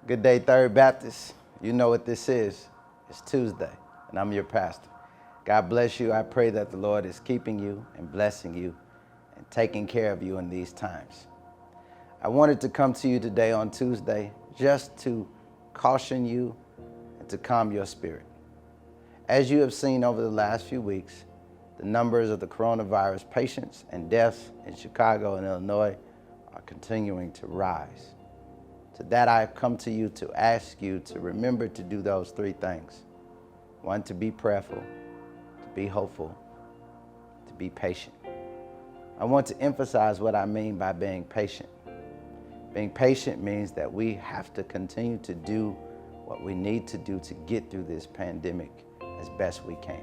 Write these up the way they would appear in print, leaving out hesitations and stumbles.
Good day, Third Baptist. You know what this is. It's Tuesday, and I'm your pastor. God bless you. I pray that the Lord is keeping you and blessing you and taking care of you in these times. I wanted to come to you today on Tuesday just to caution you and to calm your spirit. As you have seen over the last few weeks, the numbers of the coronavirus patients and deaths in Chicago and Illinois are continuing to rise. To that, I have come to you to ask you to remember to do those three things. One, to be prayerful, to be hopeful, to be patient. I want to emphasize what I mean by being patient. Being patient means that we have to continue to do what we need to do to get through this pandemic as best we can.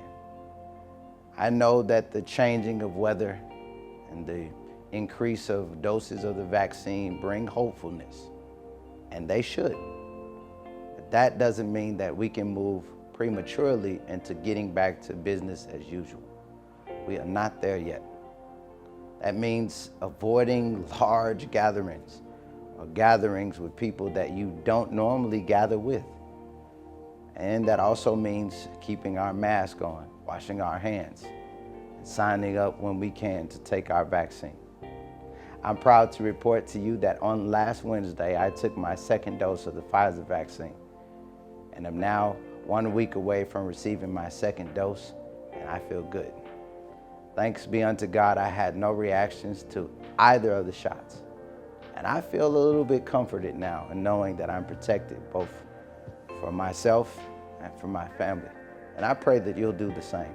I know that the changing of weather and the increase of doses of the vaccine bring hopefulness. And they should. But that doesn't mean that we can move prematurely into getting back to business as usual. We are not there yet. That means avoiding large gatherings or gatherings with people that you don't normally gather with. And that also means keeping our mask on, washing our hands, and signing up when we can to take our vaccine. I'm proud to report to you that on last Wednesday, I took my second dose of the Pfizer vaccine, and I'm now 1 week away from receiving my second dose, and I feel good. Thanks be unto God, I had no reactions to either of the shots, and I feel a little bit comforted now in knowing that I'm protected both for myself and for my family, and I pray that you'll do the same.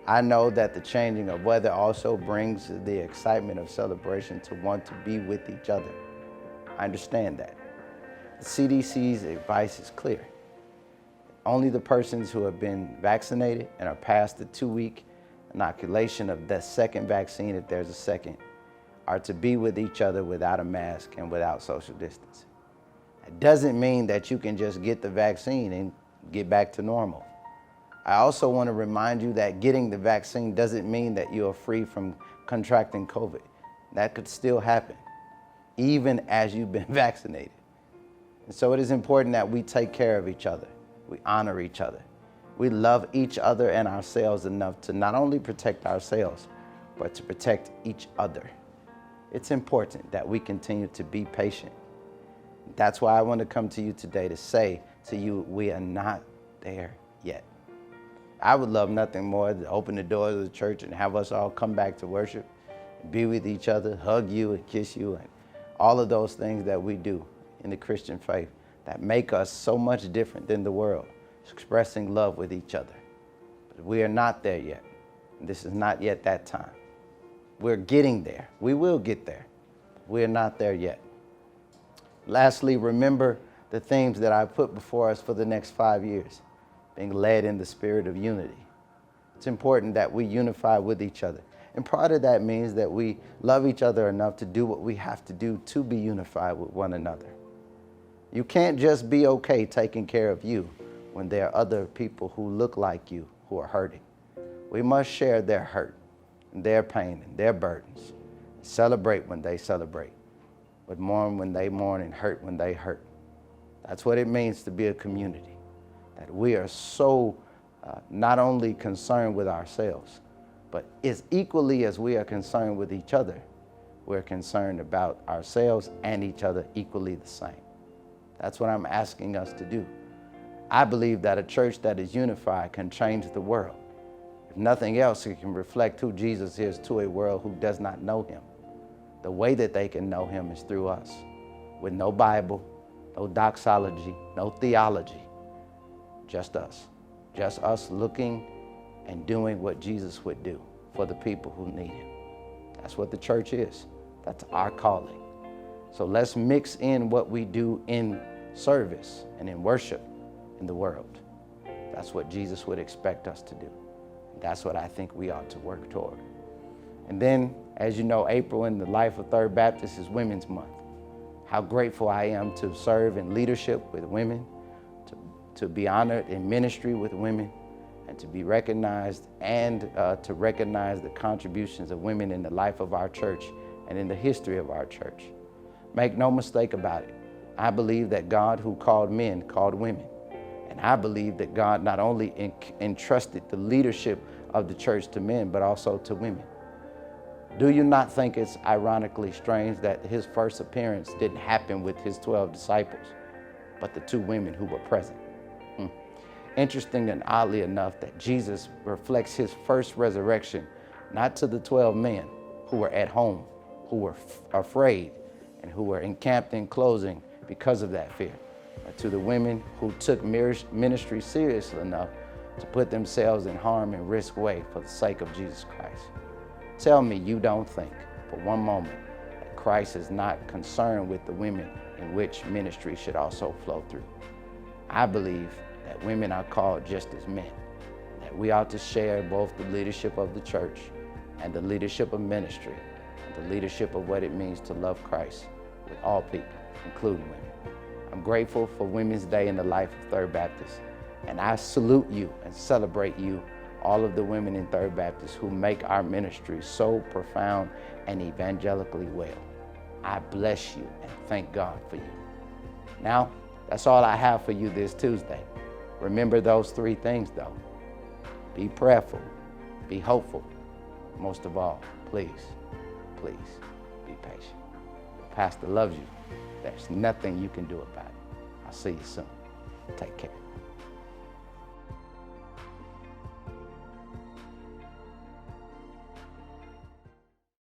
I know that the changing of weather also brings the excitement of celebration to want to be with each other. I understand that. The CDC's advice is clear. Only the persons who have been vaccinated and are past the 2-week inoculation of the second vaccine, if there's a second, are to be with each other without a mask and without social distancing. It doesn't mean that you can just get the vaccine and get back to normal. I also want to remind you that getting the vaccine doesn't mean that you are free from contracting COVID. That could still happen, even as you've been vaccinated. And so it is important that we take care of each other. We honor each other. We love each other and ourselves enough to not only protect ourselves, but to protect each other. It's important that we continue to be patient. That's why I want to come to you today to say to you, we are not there yet. I would love nothing more than to open the doors of the church and have us all come back to worship, be with each other, hug you and kiss you, and all of those things that we do in the Christian faith that make us so much different than the world, expressing love with each other. But we are not there yet. This is not yet that time. We're getting there. We will get there. We are not there yet. Lastly, remember the themes that I've put before us for the next 5 years. Being led in the spirit of unity. It's important that we unify with each other. And part of that means that we love each other enough to do what we have to do to be unified with one another. You can't just be okay taking care of you when there are other people who look like you who are hurting. We must share their hurt and their pain and their burdens. Celebrate when they celebrate, but mourn when they mourn and hurt when they hurt. That's what it means to be a community. That we are so not only concerned with ourselves, but as equally as we are concerned with each other, we're concerned about ourselves and each other equally the same. That's what I'm asking us to do. I believe that a church that is unified can change the world. If nothing else, it can reflect who Jesus is to a world who does not know him. The way that they can know him is through us, with no Bible, no doxology, no theology. Just us looking and doing what Jesus would do for the people who need him. That's what the church is. That's our calling. So let's mix in what we do in service and in worship in the world. That's what Jesus would expect us to do. That's what I think we ought to work toward. And then, as you know, April in the life of Third Baptist is Women's Month. How grateful I am to serve in leadership with women, to be honored in ministry with women, and to be recognized and to recognize the contributions of women in the life of our church and in the history of our church. Make no mistake about it, I believe that God who called men called women. And I believe that God not only entrusted the leadership of the church to men, but also to women. Do you not think it's ironically strange that his first appearance didn't happen with his 12 disciples, but the 2 women who were present? Interesting and oddly enough that Jesus reflects his first resurrection not to the 12 men who were at home, who were afraid, and who were encamped in clothing because of that fear, but to the women who took ministry seriously enough to put themselves in harm and risk way for the sake of Jesus Christ. Tell me you don't think for one moment that Christ is not concerned with the women in which ministry should also flow through. I believe that women are called just as men, that we ought to share both the leadership of the church and the leadership of ministry, and the leadership of what it means to love Christ with all people, including women. I'm grateful for Women's Day in the life of Third Baptist, and I salute you and celebrate you, all of the women in Third Baptist who make our ministry so profound and evangelically well. I bless you and thank God for you. Now, that's all I have for you this Tuesday. Remember those 3 things though. Be prayerful, be hopeful. Most of all, please be patient. The pastor loves you. There's nothing you can do about it. I'll see you soon. Take care.